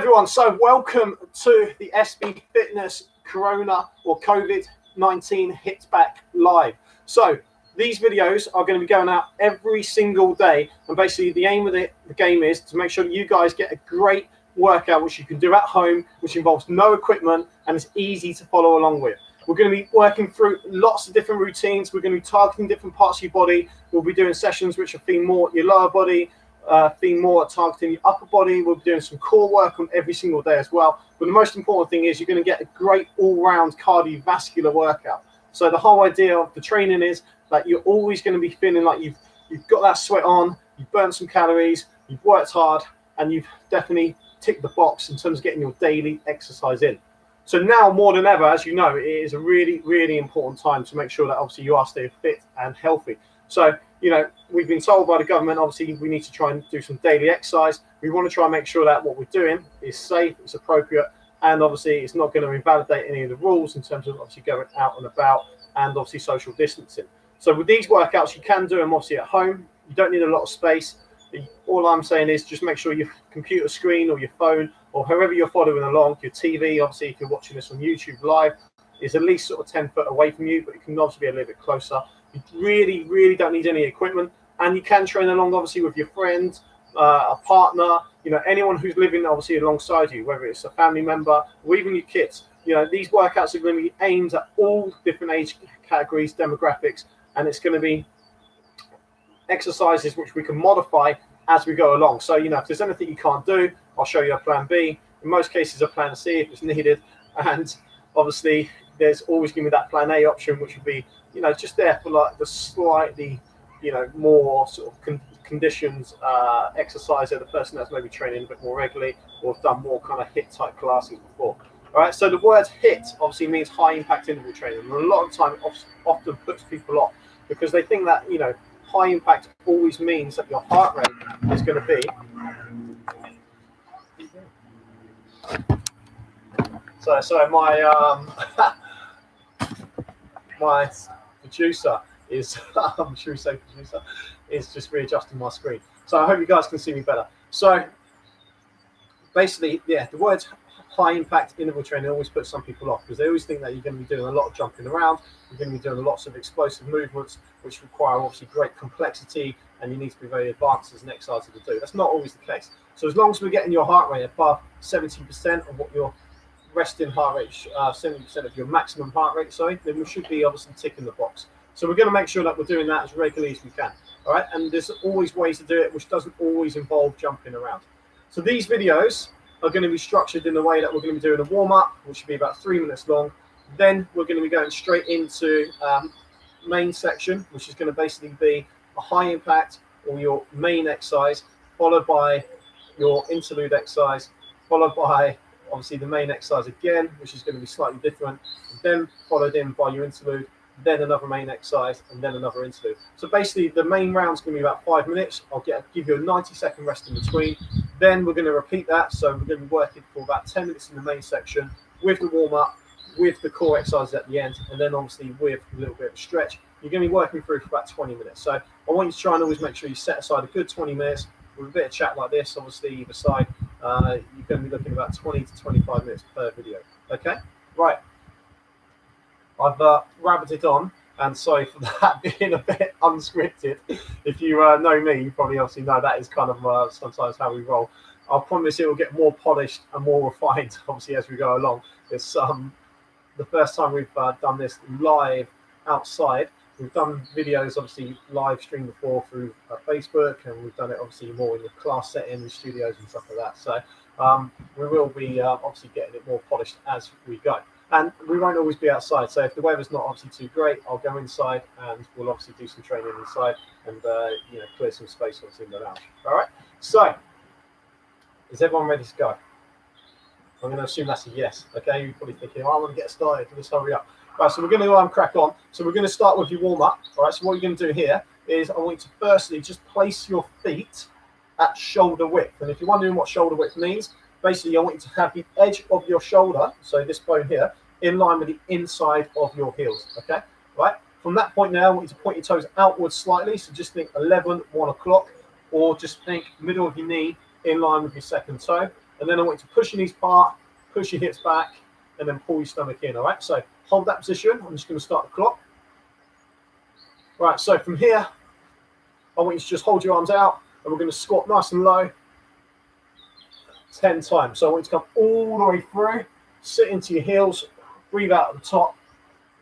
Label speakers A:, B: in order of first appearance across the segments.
A: everyone, so welcome to the SB Fitness Corona or COVID-19 Hits Back Live. So these videos are going to be going out every single day, and basically the aim of the game is to make sure that you guys get a great workout which you can do at home, which involves no equipment and is easy to follow along with. We're going to be working through lots of different routines. We're going to be targeting different parts of your body. We'll be doing sessions which are themed more at your lower body, themed more at targeting your upper body. We'll be doing some core work on every single day as well. But the most important thing is you're going to get a great all-round cardiovascular workout. So the whole idea of the training is that you're always going to be feeling like you've got that sweat on, you've burnt some calories, you've worked hard, and you've definitely ticked the box in terms of getting your daily exercise in. So now more than ever, as you know, it is a really, really important time to make sure that obviously you are staying fit and healthy. So, you know, we've been told by the government, obviously, we need to try and do some daily exercise. We want to try and make sure that what we're doing is safe, it's appropriate, and obviously it's not going to invalidate any of the rules in terms of obviously going out and about and obviously social distancing. So with these workouts, you can do them obviously at home. You don't need a lot of space. All I'm saying is just make sure your computer screen or your phone or whoever you're following along, your TV, obviously if you're watching this on YouTube live, is at least sort of 10 foot away from you, but it can obviously be a little bit closer. You really, really don't need any equipment, and you can train along obviously with your friend, a partner, you know, anyone who's living obviously alongside you, whether it's a family member or even your kids. You know, these workouts are going to be aimed at all different age categories, demographics, and it's going to be exercises which we can modify as we go along. So, you know, if there's anything you can't do, I'll show you a plan B. In most cases, a plan C if it's needed. And obviously, there's always going to be that plan A option, which would be, you know, just there for like the slightly, you know, more sort of conditions exercise that the person that's maybe training a bit more regularly or done more kind of HIIT type classes before. All right, so the word HIIT obviously means high impact interval training. And a lot of the time, it often puts people off because they think that, you know, high impact always means that your heart rate is going to be. So my my producer is I'm sure we say producer is just readjusting my screen. So I hope you guys can see me better. So basically, yeah, the words high impact interval training always puts some people off because they always think that you're going to be doing a lot of jumping around, you're going to be doing lots of explosive movements which require obviously great complexity, and you need to be very advanced as an exercise to do. That's not always the case. So as long as we're getting your heart rate above 70% of what your resting heart rate, 70% of your maximum heart rate, then we should be obviously ticking the box. So we're going to make sure that we're doing that as regularly as we can. All right, and there's always ways to do it which doesn't always involve jumping around. So these videos are going to be structured in the way that we're going to be doing a warm-up, which should be about 3 minutes long. Then we're going to be going straight into main section, which is going to basically be a high impact or your main exercise, followed by your interlude exercise, followed by obviously the main exercise again, which is going to be slightly different, then followed in by your interlude, then another main exercise, and then another interlude. So basically the main round's going to be about 5 minutes. I'll give you a 90-second rest in between. Then we're going to repeat that. So we're going to be working for about 10 minutes in the main section with the warm-up, with the core exercises at the end, and then obviously with a little bit of stretch. You're going to be working through for about 20 minutes. So I want you to try and always make sure you set aside a good 20 minutes with a bit of chat like this. Obviously either side, you're going to be looking at about 20 to 25 minutes per video. Okay, right. I've rabbited on, and sorry for that being a bit unscripted. If you know me, you probably obviously know that is kind of sometimes how we roll. I promise it will get more polished and more refined, obviously, as we go along. It's the first time we've done this live outside. We've done videos, obviously, live stream before through Facebook, and we've done it obviously more in the class setting, in studios and stuff like that. So we will be obviously getting it more polished as we go. And we won't always be outside. So if the weather's not obviously too great, I'll go inside and we'll obviously do some training inside and you know, clear some space obviously in the lounge. All right. So is everyone ready to go? I'm going to assume that's a yes. Okay. You're probably thinking, oh, I want to get started. Let's hurry up. Right. So we're going to crack on. So we're going to start with your warm up. All right. So what you're going to do here is I want you to firstly just place your feet at shoulder width. And if you're wondering what shoulder width means, basically, I want you to have the edge of your shoulder, so this bone here, in line with the inside of your heels, okay? Right? From that point now, I want you to point your toes outwards slightly, so just think 11, 1 o'clock, or just think middle of your knee in line with your second toe. And then I want you to push your knees apart, push your hips back, and then pull your stomach in, all right? So hold that position. I'm just going to start the clock. Right, so from here, I want you to just hold your arms out, and we're going to squat nice and low 10 times. So I want you to come all the way through, sit into your heels, breathe out at the top,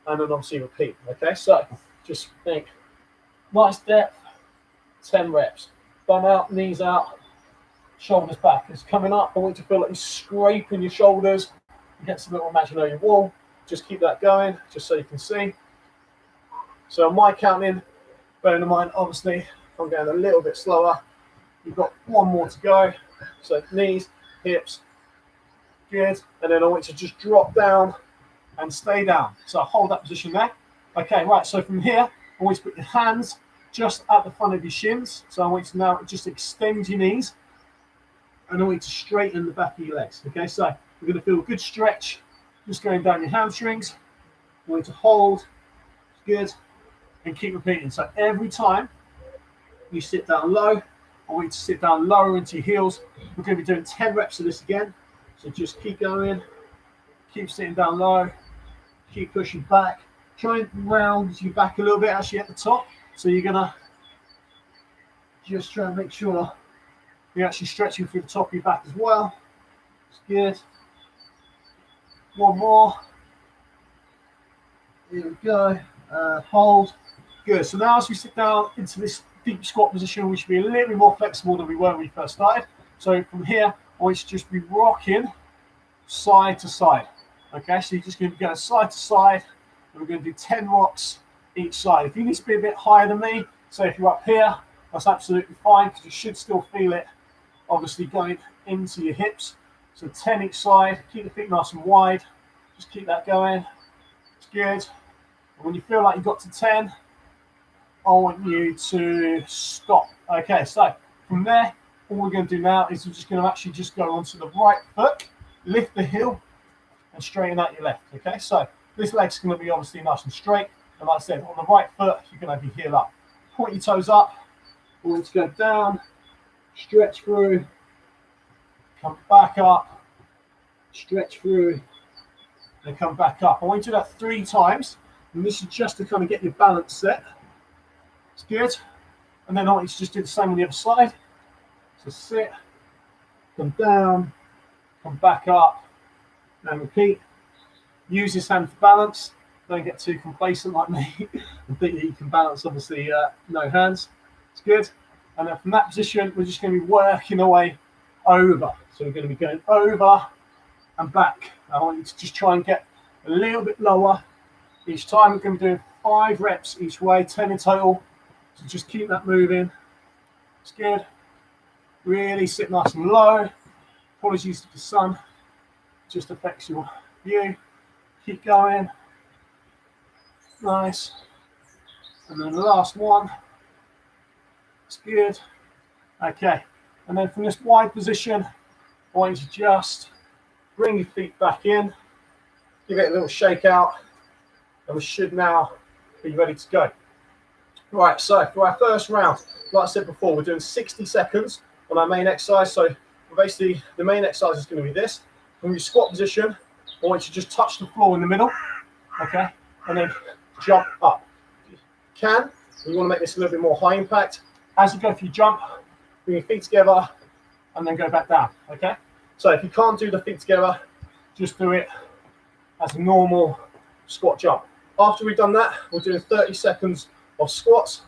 A: and then obviously repeat, okay? So just think, nice depth, 10 reps. Bum out, knees out, shoulders back. It's coming up. I want you to feel like you're scraping your shoulders against a little imaginary wall. Just keep that going, just so you can see. So on my counting, bearing in mind, obviously, I'm going a little bit slower. You've got one more to go. So knees, hips, good. And then I want you to just drop down and stay down. So hold that position there. Okay, right, so from here, I want you to put your hands just at the front of your shins. So I want you to now just extend your knees. And I want you to straighten the back of your legs. Okay, so we're going to feel a good stretch just going down your hamstrings. I want you to hold, good, and keep repeating. So every time you sit down low, I want you to sit down lower into your heels. We're going to be doing 10 reps of this again. So just keep going, keep sitting down low, keep pushing back. Try and round your back a little bit actually at the top. So you're going to just try and make sure you're actually stretching through the top of your back as well. It's good. One more. Here we go. Hold. Good. So now as we sit down into this deep squat position, we should be a little bit more flexible than we were when we first started. So from here, I want you to just be rocking side to side. Okay, so you're just going to go side to side, and we're going to do 10 rocks each side. If you need to be a bit higher than me, so if you're up here, that's absolutely fine, because you should still feel it, obviously, going into your hips. So 10 each side, keep the feet nice and wide, just keep that going. It's good. And when you feel like you've got to 10, I want you to stop. Okay, so from there, all we're going to do now is we're just going to actually just go onto the right foot, lift the heel, and straighten out your left. Okay, so this leg's going to be obviously nice and straight. And like I said, on the right foot, you're going to have your heel up. Point your toes up. I want you to go down, stretch through, come back up, stretch through, and come back up. I want you to do that 3 times. And this is just to kind of get your balance set. It's good. And then I want you to just do the same on the other side. So sit, come down, come back up, and repeat. Use this hand for balance. Don't get too complacent like me and think that you can balance, obviously, no hands. It's good. And then from that position, we're just going to be working our way over. So we're going to be going over and back. I want you to just try and get a little bit lower each time. We're going to be doing 5 reps each way, 10 in total. So just keep that moving. It's good. Really sit nice and low. Apologies if the sun just affects your view. Keep going. Nice. And then the last one. It's good. Okay. And then from this wide position, I want you to just bring your feet back in. Give it a little shake out. And we should now be ready to go. Right, so for our first round, like I said before, we're doing 60 seconds on our main exercise. So basically, the main exercise is going to be this. From your squat position, I want you to just touch the floor in the middle, okay? And then jump up. If you can, you want to make this a little bit more high impact. As you go for your jump, bring your feet together and then go back down, okay? So if you can't do the feet together, just do it as a normal squat jump. After we've done that, we're doing 30 seconds of squats,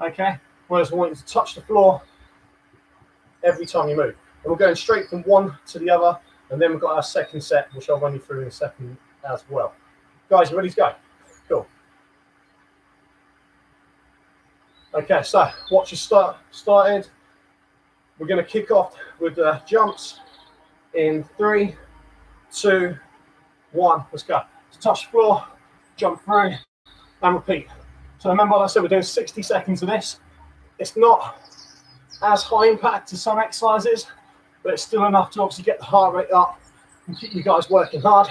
A: okay? Whereas I want you to touch the floor every time you move. And we're going straight from one to the other, and then we've got our second set, which I'll run you through in a second as well. Guys, you ready to go? Cool. Okay, so watch your started. We're going to kick off with jumps in 3, 2, 1. Let's go. So touch the floor, jump through, and repeat. So remember, like I said, we're doing 60 seconds of this. It's not as high impact as some exercises, but it's still enough to obviously get the heart rate up and keep you guys working hard.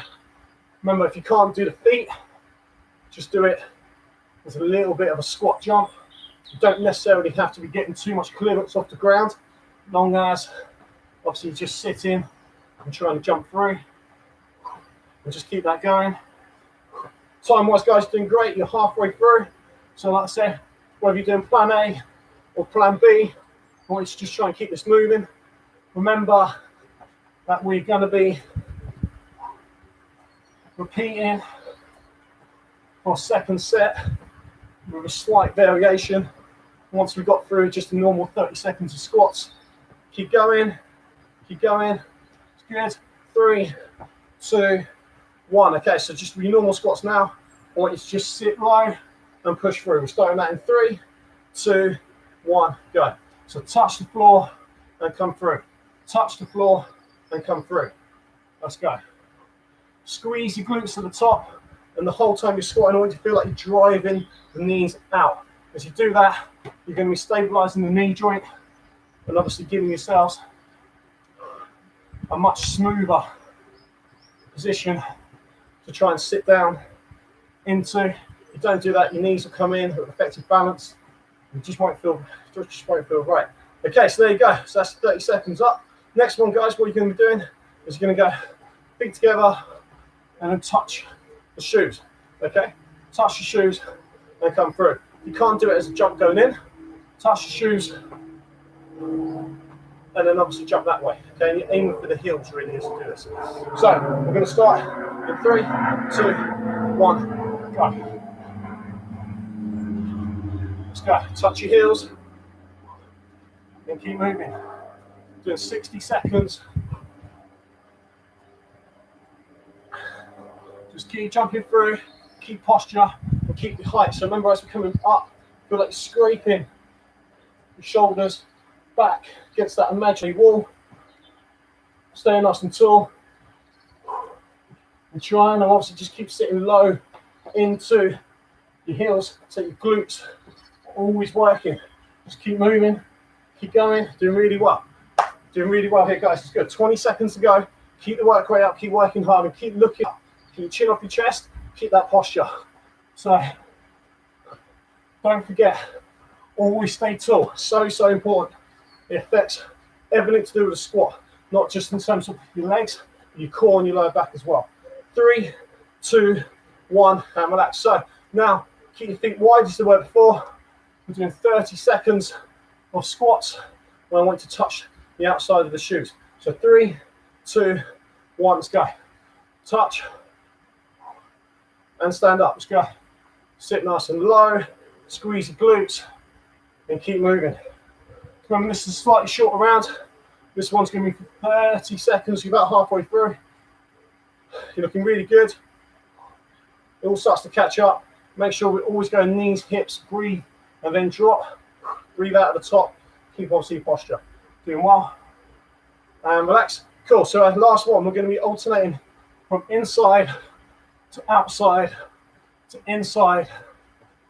A: Remember, if you can't do the feet, just do it as a little bit of a squat jump. You don't necessarily have to be getting too much clearance off the ground, long as obviously you're just sitting and trying to jump through. And just keep that going. Time-wise, guys, you're doing great. You're halfway through. So like I said, whether you're doing plan A or plan B, I want you to just try and keep this moving. Remember that we're going to be repeating our second set with a slight variation. Once we've got through just a normal 30 seconds of squats, keep going, keep going. It's good. 3, 2, 1. Okay, so just your normal squats now. I want you to just sit low and push through. We're starting that in 3, 2, 1, go. So touch the floor and come through. Touch the floor and come through. Let's go. Squeeze your glutes to the top, and the whole time you're squatting, I want you to feel like you're driving the knees out. As you do that, you're going to be stabilizing the knee joint and obviously giving yourselves a much smoother position to try and sit down into. If you don't do that, your knees will come in, it will affect your balance. You just won't feel right. Okay, so there you go. So that's 30 seconds up. Next one, guys, what you're going to be doing is you're going to go feet together and then touch the shoes. Okay, touch the shoes and come through. You can't do it as a jump going in. Touch the shoes and then obviously jump that way. Okay, and you're aiming for the heels really as you do this. So we're going to start in 3, 2, 1, go. Let's go. Touch your heels and keep moving. Doing 60 seconds. Just keep jumping through, keep posture, and keep your height. So remember, as we're coming up, feel like scraping your shoulders back against that imaginary wall. Staying nice and tall. And trying to obviously just keep sitting low into your heels, so your glutes are always working. Just keep moving, keep going, doing really well. Doing really well here, guys. It's good. 20 seconds to go. Keep the work rate up, keep working hard, and keep looking up. Keep your chin off your chest, keep that posture. So don't forget, always stay tall. So important. It affects everything to do with the squat, not just in terms of your legs, your core and your lower back as well. 3, 2, 1, and relax. So now keep your feet wide as they were before. We're doing 30 seconds of squats where I want you to touch the outside of the shoes. So 3, 2, 1, let's go. Touch and stand up. Let's go. Sit nice and low, squeeze the glutes, and keep moving. Remember, this is a slightly shorter round. This one's going to be for 30 seconds. You're about halfway through. You're looking really good. It all starts to catch up. Make sure we always go knees, hips, breathe, and then drop. Breathe out at the top. Keep obviously posture. Doing well. And relax. Cool. So our last one, we're going to be alternating from inside to outside to inside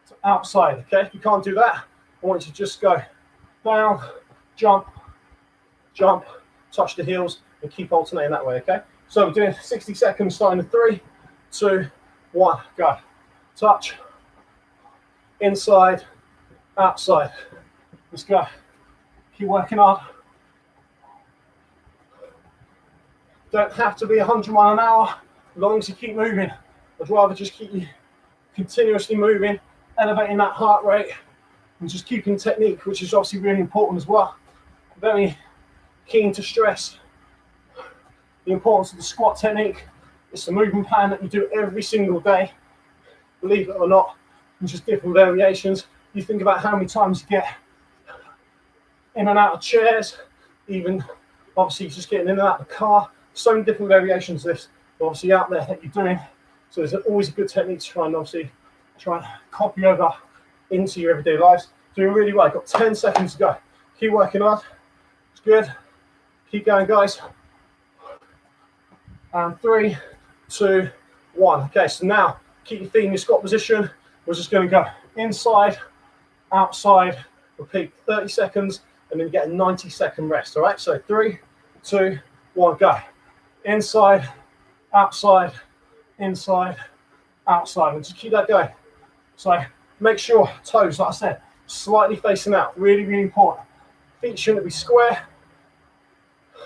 A: to outside. Okay, if you can't do that, I want you to just go down, jump, jump, touch the heels, and keep alternating that way. Okay, so we're doing 60 seconds starting in 3, 2, 1, go. Touch, inside, outside. Let's go. Keep working hard. Don't have to be 100 miles an hour as long as you keep moving. I'd rather just keep you continuously moving, elevating that heart rate, and just keeping technique, which is obviously really important as well. Very keen to stress the importance of the squat technique. It's a movement plan that you do every single day, believe it or not, and just different variations. You think about how many times you get in and out of chairs, even obviously just getting in and out of the car. So many different variations of this obviously out there that you're doing. So there's always a good technique to try and obviously copy over into your everyday lives. Doing really well. Got 10 seconds to go. Keep working hard. It's good. Keep going, guys. And 3, 2, 1. Okay, so now keep your feet in your squat position. We're just going to go inside, outside, repeat 30 seconds, and then get a 90-second rest. All right, so 3, 2, 1, go. Inside, outside, inside, outside, and just keep that going. So make sure toes, like I said, slightly facing out. Really, really important. Feet shouldn't be square.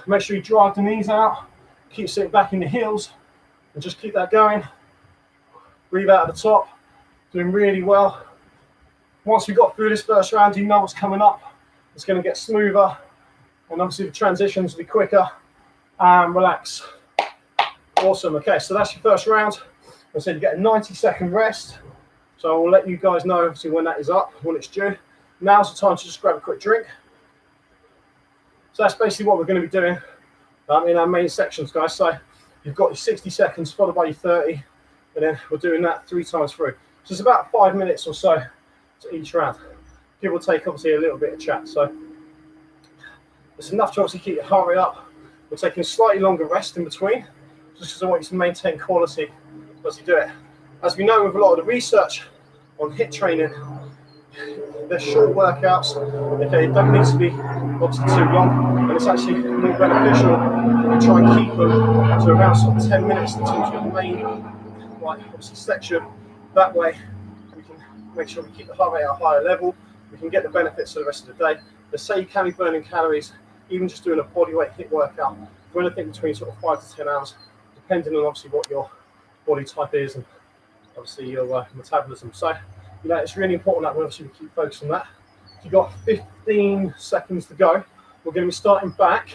A: Make sure you drive the knees out. Keep sitting back in the heels and just keep that going. Breathe out at the top. Doing really well. Once we got through this first round, you know what's coming up. It's going to get smoother, and obviously the transitions will be quicker. And relax. Awesome. Okay, so that's your first round. I said you get a 90-second rest. So I will let you guys know obviously when that is up, when it's due. Now's the time to just grab a quick drink. So that's basically what we're going to be doing in our main sections, guys. So you've got your 60 seconds followed by your 30, and then we're doing that 3 times through. So it's about 5 minutes or so to each round. Give or take obviously a little bit of chat. So it's enough to obviously keep your heart rate up. We're taking a slightly longer rest in between, just because I want you to maintain quality as you do it. As we know with a lot of the research on HIIT training, they're short workouts. Okay, it don't need to be obviously too long, and it's actually more beneficial to try and keep them to around sort of 10 minutes in terms of the main, like obviously section. That way, we can make sure we keep the heart rate at a higher level. We can get the benefits for the rest of the day. They say you can be burning calories, even just doing a bodyweight HIIT workout, for anything between sort of 5 to 10 hours, depending on obviously what your body type is and obviously your metabolism. So, you know, it's really important that we obviously keep focused on that. You've got 15 seconds to go. We're going to be starting back,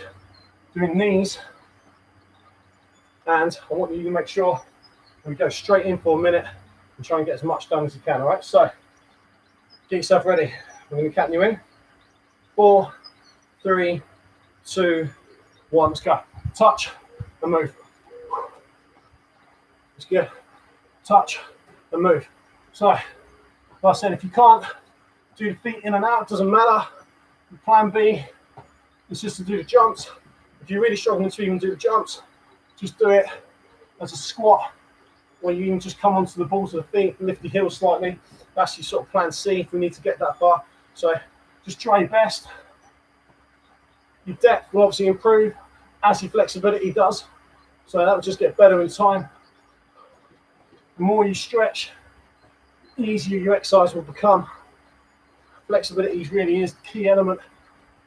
A: doing these, and I want you to make sure we go straight in for a minute and try and get as much done as you can. All right, so get yourself ready. We're going to count you in. 4, 3, 2, 1. Let's go. Touch and move. It's good. Touch and move. So, like I said, if you can't do the feet in and out, it doesn't matter. Plan B is just to do the jumps. If you're really struggling to even do the jumps, just do it as a squat, where you can just come onto the balls of the feet, lift your heels slightly. That's your sort of plan C if we need to get that far. So just try your best. Your depth will obviously improve as your flexibility does. So that will just get better in time. The more you stretch, the easier your exercise will become. Flexibility really is the key element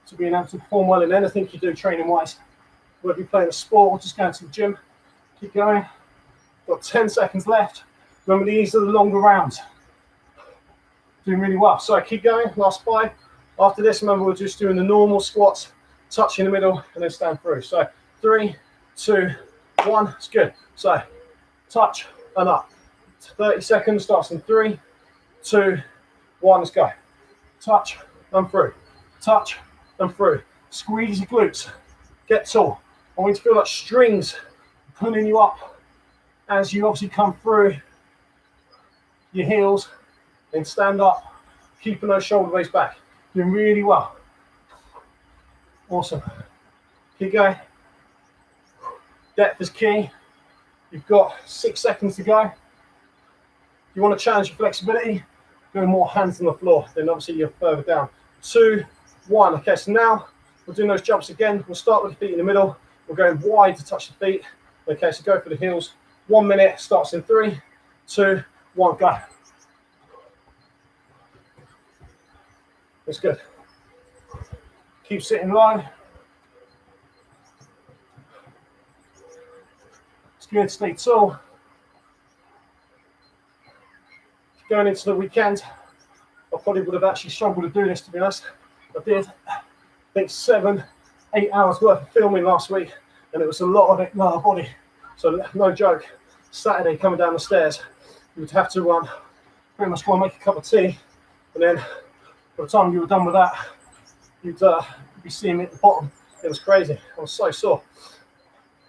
A: to being able to perform well in anything you do training-wise. Whether you're playing a sport or just going to the gym, keep going. Got 10 seconds left. Remember, these are the longer rounds. Doing really well. So keep going, last 5. After this, remember, we're just doing the normal squats, touch in the middle, and then stand through. So 3, 2, 1, it's good. So touch and up. 30 seconds, starts in 3, 2, 1, let's go. Touch and through. Touch and through. Squeeze your glutes. Get tall. I want you to feel like strings pulling you up as you obviously come through your heels. Then stand up, keeping those shoulder blades back. Doing really well. Awesome. Keep going. Depth is key. You've got 6 seconds to go. If you want to challenge your flexibility, go more hands on the floor, then obviously you're further down. 2, 1. Okay, so now we're doing those jumps again. We'll start with the feet in the middle. We're going wide to touch the feet. Okay, so go for the heels. 1 minute, starts in 3, 2, 1, go. That's good. Keep sitting low. It's good, stay tall. Going into the weekend, I probably would have actually struggled to do this, to be honest. I did, I think 7, 8 hours worth of filming last week, and it was a lot of it lower body. So no joke, Saturday coming down the stairs, you would have to pretty much go and make a cup of tea, and then by the time you were done with that, you'd be seeing me at the bottom. It was crazy. I was so sore.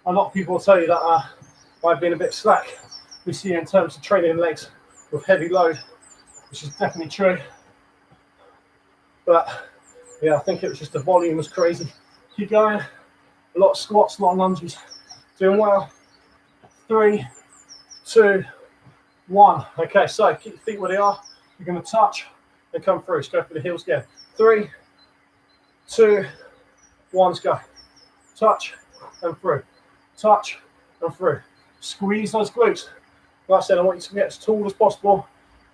A: A lot of people will tell you that I've been a bit slack this year in terms of training legs with heavy load, which is definitely true. But yeah, I think it was just the volume was crazy. Keep going. A lot of squats, a lot of lunges. Doing well. 3, 2, 1. Okay, so keep your feet where they are. You're going to touch and come through. So go for the heels again. 3, 2, 1. Let's go. Touch and through. Touch and through. Squeeze those glutes. Like I said, I want you to get as tall as possible.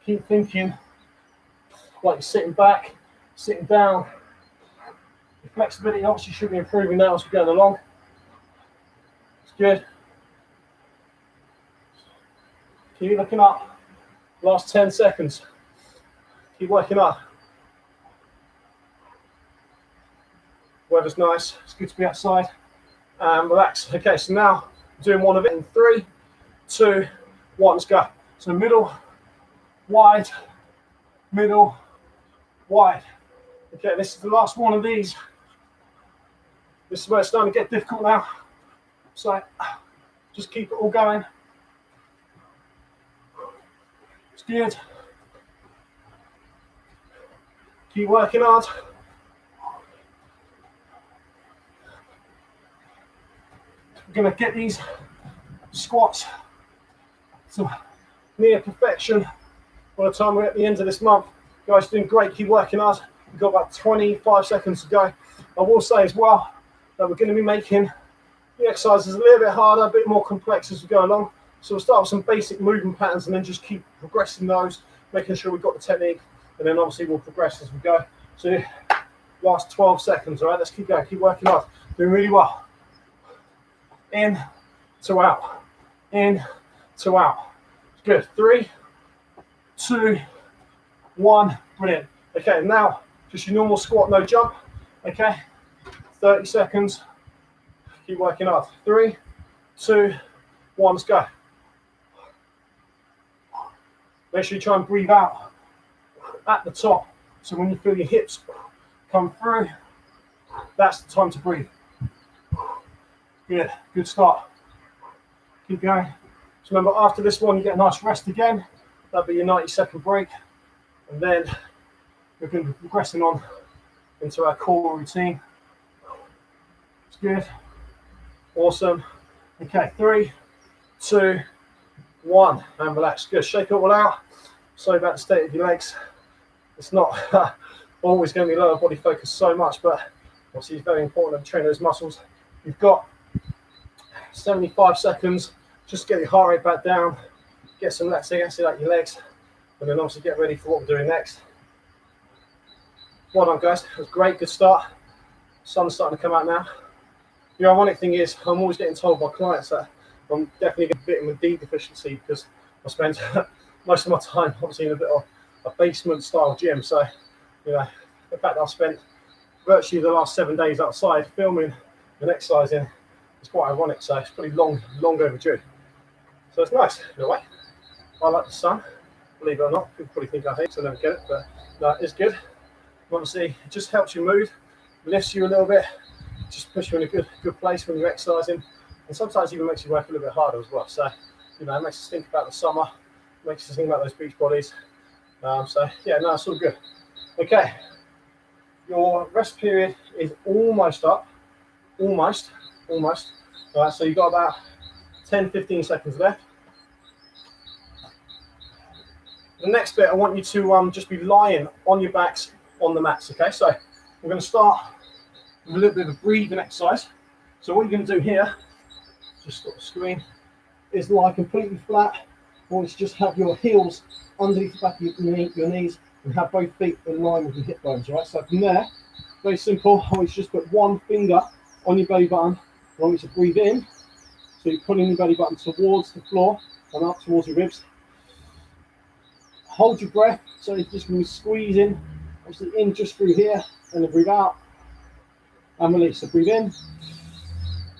A: Keep thinking like you're sitting back, sitting down. Your flexibility obviously should be improving now as we're going along. It's Good. Keep looking up. Last 10 seconds. Keep working up. Weather's nice. It's good to be outside. Relax. Okay, so now doing one of it in 3, 2, 1. Let's go. So middle, wide, middle, wide. Okay, this is the last one of these. This is where it's starting to get difficult now. So just keep it all going. It's good. Keep working hard. We're going to get these squats to near perfection by the time we're at the end of this month. You guys are doing great. Keep working hard. We've got about 25 seconds to go. I will say as well that we're going to be making the exercises a little bit harder, a bit more complex as we go along. So we'll start with some basic movement patterns and then just keep progressing those, making sure we've got the technique, and then obviously we'll progress as we go. So last 12 seconds, all right? Let's keep going, keep working hard. Doing really well. In to out, in to out. Good. 3, 2, 1. Brilliant. Okay, now just your normal squat, no jump. Okay, 30 seconds. Keep working hard. 3, 2, 1. Let's go. Make sure you try and breathe out at the top. So when you feel your hips come through, that's the time to breathe. Good. Good start. Keep going. So remember, after this one, you get a nice rest again. That'll be your 90-second break. And then we're going to be progressing on into our core routine. It's good. Awesome. Okay, 3, 2, 1. And relax. Good. Shake it all out. Sorry about the state of your legs. It's not always going to be lower body focus so much, but obviously it's very important to train those muscles. You've got 75 seconds. Just get your heart rate back down. Get some lactic acid out your legs. And then obviously get ready for what we're doing next. Well done, guys. It was great. Good start. Sun's starting to come out now. The ironic thing is, I'm always getting told by clients that I'm definitely getting vitamin D deficiency because I spend most of my time obviously in a bit of a basement style gym. So, you know, the fact that I've spent virtually the last 7 days outside filming and exercising is quite ironic. So it's pretty long overdue. So it's nice in a way. I like the sun, believe it or not. People probably think I hate it, so I never get it, but no, it's good. Obviously, it just helps you move, lifts you a little bit, just puts you in a good place when you're exercising, and sometimes even makes you work a little bit harder as well. So, you know, it makes us think about the summer, makes us think about those beach bodies. So, yeah, no, it's all good. Okay, your rest period is almost up, almost. All right, so you've got about 10-15 seconds left. The next bit, I want you to just be lying on your backs on the mats, okay? So we're going to start with a little bit of a breathing exercise. So what you're going to do here, just stop the screen, is lie completely flat. I want you to just have your heels underneath the back of your knees and have both feet in line with your hip bones, all right? So from there, very simple, I want you to just put one finger on your belly button. I want you to breathe in. So you're pulling your belly button towards the floor and up towards your ribs. Hold your breath, so you're just going to be squeezing, obviously in just through here, and then breathe out, and release. So breathe in,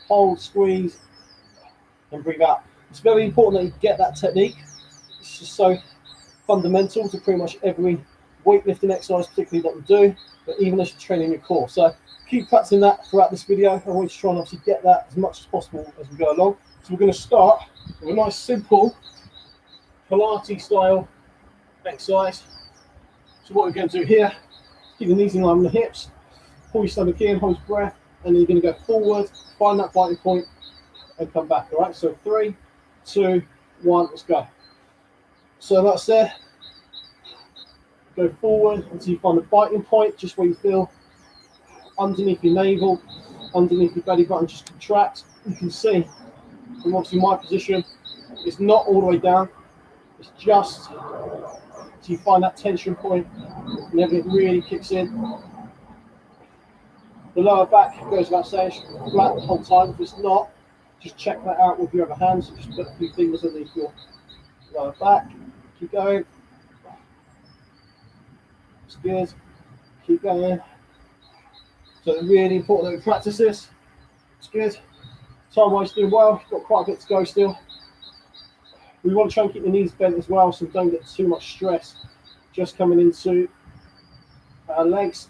A: hold, squeeze, and breathe out. It's very important that you get that technique. It's just so fundamental to pretty much every weightlifting exercise, particularly that we do, but even as you're training your core. So keep practicing that throughout this video. I want you to try and obviously get that as much as possible as we go along. So we're going to start with a nice simple Pilates style exercise. So what we're going to do here, keep the knees in line with the hips, pull your stomach in, hold your breath, and then you're going to go forward, find that biting point, and come back. All right, so 3, 2, 1, let's go. So that's there. Go forward until you find the biting point, just where you feel underneath your navel, underneath your belly button, just contract. You can see from obviously my position, it's not all the way down, it's just so you find that tension point and everything really kicks in. The lower back goes without saying, flat the whole time. If it's not, Just check that out with your other hand. So just put a few fingers underneath your lower back. Keep going. It's good. Keep going. So really important that we practice this. It's good. Time-wise doing well. Got quite a bit to go still. We want to try and keep the knees bent as well, so don't get too much stress just coming into our legs.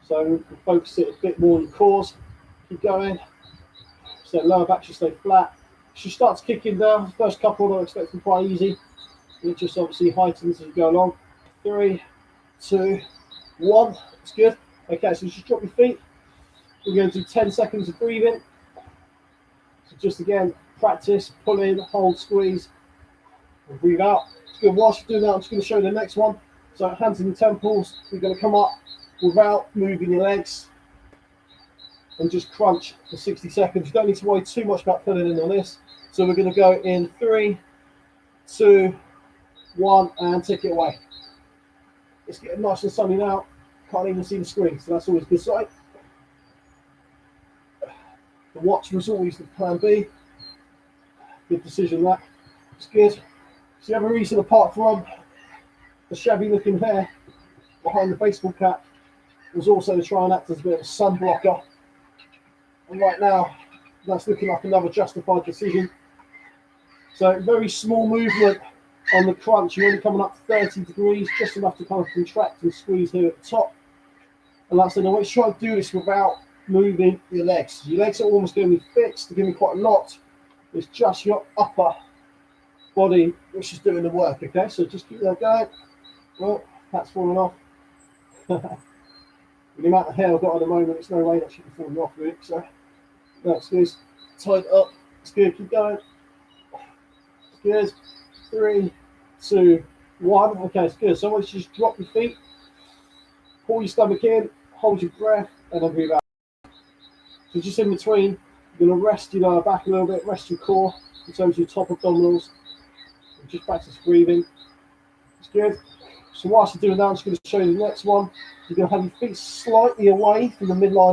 A: So we can focus it a bit more on the cores. Keep going. So lower back should stay flat. Should start to kick in down. First couple I expect them quite easy. It just obviously heightens as you go along. 3, 2, 1. It's good. Okay, so just drop your feet. We're going to do 10 seconds of breathing. So just again, practice, pull in, hold, squeeze, and breathe out. It's good. Whilst you're doing that, I'm just going to show you the next one. So hands in the temples. We're going to come up without moving your legs and just crunch for 60 seconds. You don't need to worry too much about pulling in on this. So we're going to go in 3, 2, 1, and take it away. It's getting nice and sunny now. Can't even see the screen, so that's always a good sign. The watch was always the plan B. Good decision that. It's good. So the other reason, apart from the shabby looking hair behind the baseball cap, was also to try and act as a bit of a sun blocker. And right now, that's looking like another justified decision. So very small movement on the crunch. You're only coming up to 30 degrees, just enough to kind of contract and squeeze here at the top. And like I said, I want you to try and do this without moving your legs. Your legs are almost going to be fixed. They're going to be quite a lot. It's just your upper body which is doing the work, okay? So just keep that going. Well, that's falling off. With the amount of hair I've got at the moment, there's no way that should be falling off really. So that's good. Tight up. It's good. Keep going. It's good. 3, 2, 1. Okay, it's good. So I want you to just drop your feet, pull your stomach in, hold your breath, and then breathe out. So just in between, you're going to rest your lower back a little bit, rest your core in terms of your top abdominals, and just practice breathing. It's good. So whilst you're doing that, I'm just going to show you the next one. You're going to have your feet slightly away from the midline